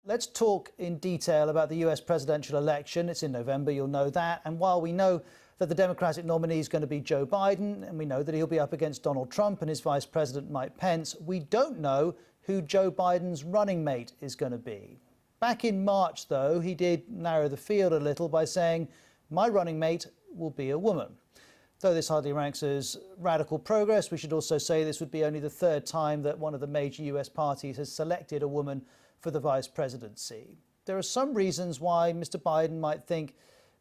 Let's talk in detail about the US presidential election. It's in November, you'll know that. And while we know that the Democratic nominee is going to be Joe Biden, and we know that he'll be up against Donald Trump and his Vice President Mike Pence, we don't know who Joe Biden's running mate is going to be. Back in March, though, he did narrow the field a little by saying, "My running mate will be a woman." Though this hardly ranks as radical progress, we should also say this would be only the third time that one of the major US parties has selected a woman for the vice presidency. There are some reasons why Mr. Biden might think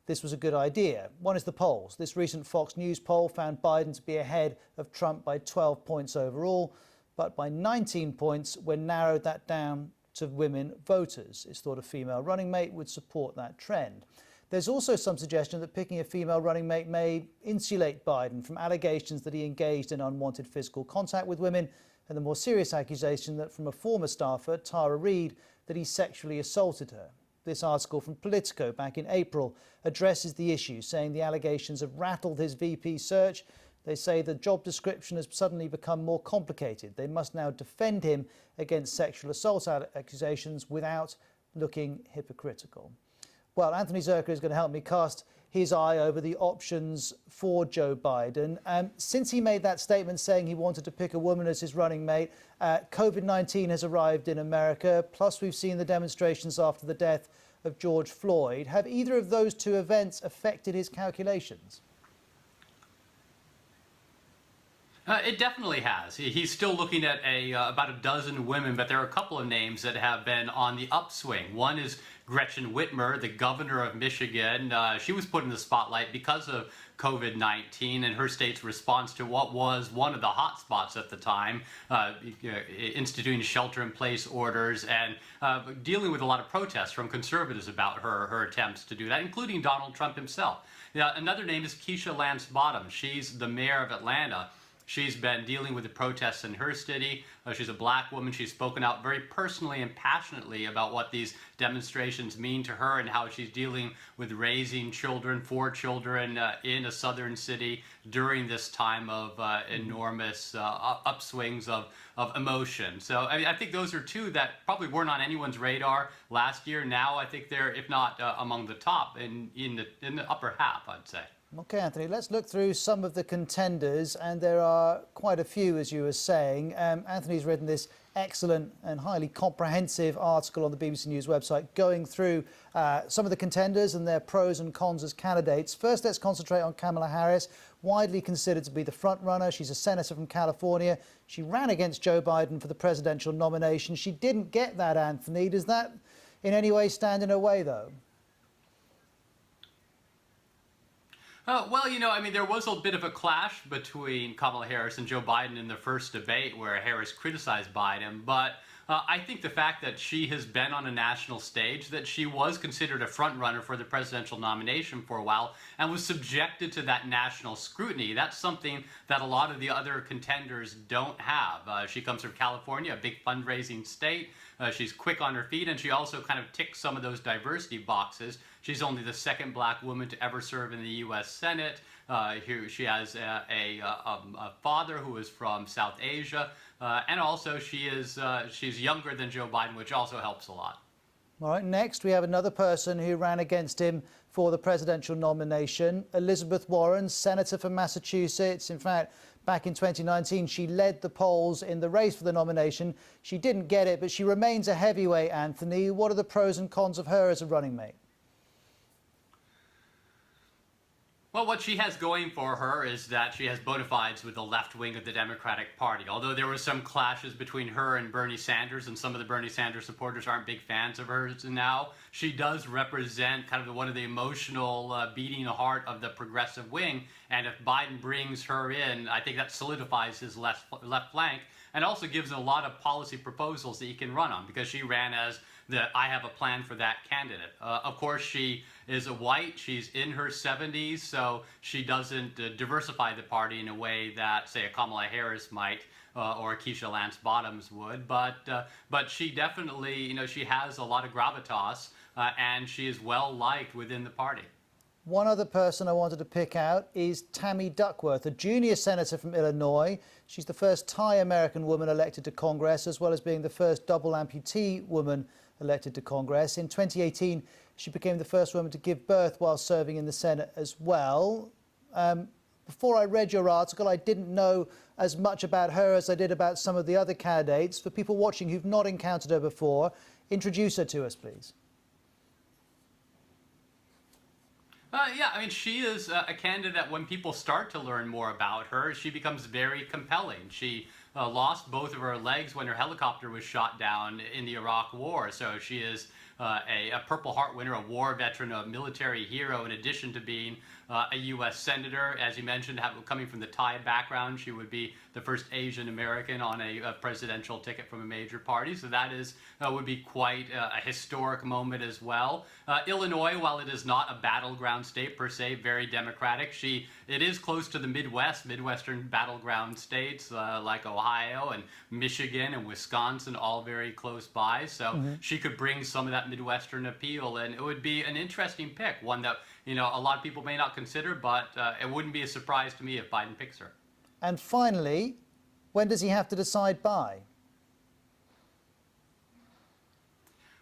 this was a good idea. One is the polls. This recent Fox News poll found Biden to be ahead of Trump by 12 points overall, but by 19 points when narrowed that down to women voters. It's thought a female running mate would support that trend. There's also some suggestion that picking a female running mate may insulate Biden from allegations that he engaged in unwanted physical contact with women, and the more serious accusation that from a former staffer, Tara Reid, that he sexually assaulted her. This article from Politico back in April addresses the issue, saying the allegations have rattled his VP search. They say the job description has suddenly become more complicated. They must now defend him against sexual assault accusations without looking hypocritical. Well, Anthony Zerka is going to help me cast his eye over the options for Joe Biden. Since he made that statement saying he wanted to pick a woman as his running mate, COVID-19 has arrived in America, plus we've seen the demonstrations after the death of George Floyd. Have either of those two events affected his calculations? It definitely has. He's still looking at about a dozen women, but there are a couple of names that have been on the upswing. One is Gretchen Whitmer, the governor of Michigan. She was put in the spotlight because of COVID-19 and her state's response to what was one of the hot spots at the time, instituting shelter-in-place orders and dealing with a lot of protests from conservatives about her attempts to do that, including Donald Trump himself. Another name is Keisha Lance Bottoms. She's the mayor of Atlanta. She's been dealing with the protests in her city. She's a black woman. She's spoken out very personally and passionately about what these demonstrations mean to her and how she's dealing with raising children, 4 children in a southern city during this time of enormous upswings of emotion. So I think those are two that probably weren't on anyone's radar last year. Now I think they're, if not among the top, in the upper half, I'd say. OK, Anthony, let's look through some of the contenders, and there are quite a few, as you were saying. Anthony's written this excellent and highly comprehensive article on the BBC News website going through some of the contenders and their pros and cons as candidates. First, let's concentrate on Kamala Harris, widely considered to be the front-runner. She's a senator from California. She ran against Joe Biden for the presidential nomination. She didn't get that, Anthony. Does that in any way stand in her way, though? Well, you know, I mean, there was a bit of a clash between Kamala Harris and Joe Biden in the first debate where Harris criticized Biden. But I think the fact that she has been on a national stage, that she was considered a front runner for the presidential nomination for a while and was subjected to that national scrutiny, that's something that a lot of the other contenders don't have. She comes from California, a big fundraising state. She's quick on her feet, and she also kind of ticks some of those diversity boxes. She's only the second black woman to ever serve in the U.S. Senate. She has a father who is from South Asia, and also she's younger than Joe Biden, which also helps a lot. All right, next we have another person who ran against him for the presidential nomination, Elizabeth Warren, senator from Massachusetts. In fact, back in 2019, she led the polls in the race for the nomination. She didn't get it, but she remains a heavyweight, Anthony. What are the pros and cons of her as a running mate? Well, what she has going for her is that she has bona fides with the left wing of the Democratic Party. Although there were some clashes between her and Bernie Sanders, and some of the Bernie Sanders supporters aren't big fans of hers now, she does represent kind of one of the emotional beating heart of the progressive wing. And if Biden brings her in, I think that solidifies his left flank and also gives a lot of policy proposals that he can run on, because she ran as I have a plan for that candidate. Of course, she is a white. She's in her 70s, so she doesn't diversify the party in a way that, say, a Kamala Harris might or a Keisha Lance Bottoms would. But she definitely, you know, she has a lot of gravitas, and she is well liked within the party. One other person I wanted to pick out is Tammy Duckworth, a junior senator from Illinois. She's the first Thai-American woman elected to Congress, as well as being the first double amputee woman elected to Congress. In 2018, she became the first woman to give birth while serving in the Senate as well. Before I read your article, I didn't know as much about her as I did about some of the other candidates. For people watching who've not encountered her before, introduce her to us, please. Yeah, I mean, she is a candidate that when people start to learn more about her, she becomes very compelling. She lost both of her legs when her helicopter was shot down in the Iraq War, so she is a Purple Heart winner, a war veteran, a military hero, in addition to being a U.S. Senator. As you mentioned, coming from the Thai background, she would be the first Asian American on a presidential ticket from a major party. So that would be quite a historic moment as well. Illinois, while it is not a battleground state per se, very Democratic, it is close to the Midwestern battleground states like Ohio and Michigan and Wisconsin, all very close by. So she could bring some of that Midwestern appeal, and it would be an interesting pick, one that a lot of people may not consider, but it wouldn't be a surprise to me if Biden picks her. And finally, when does he have to decide by?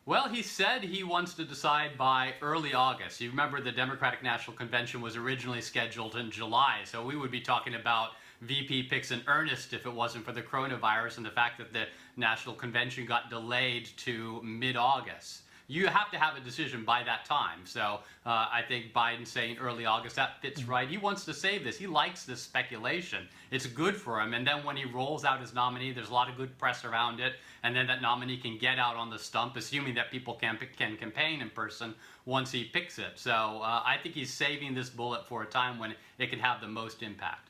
Well, he said he wants to decide by early August. You remember the Democratic National Convention was originally scheduled in July, so we would be talking about VP picks in earnest if it wasn't for the coronavirus and the fact that the National Convention got delayed to mid-August. You have to have a decision by that time. So I think Biden saying early August, that fits right. He wants to save this. He likes this speculation. It's good for him. And then when he rolls out his nominee, there's a lot of good press around it. And then that nominee can get out on the stump, assuming that people can campaign in person once he picks it. So I think he's saving this bullet for a time when it can have the most impact.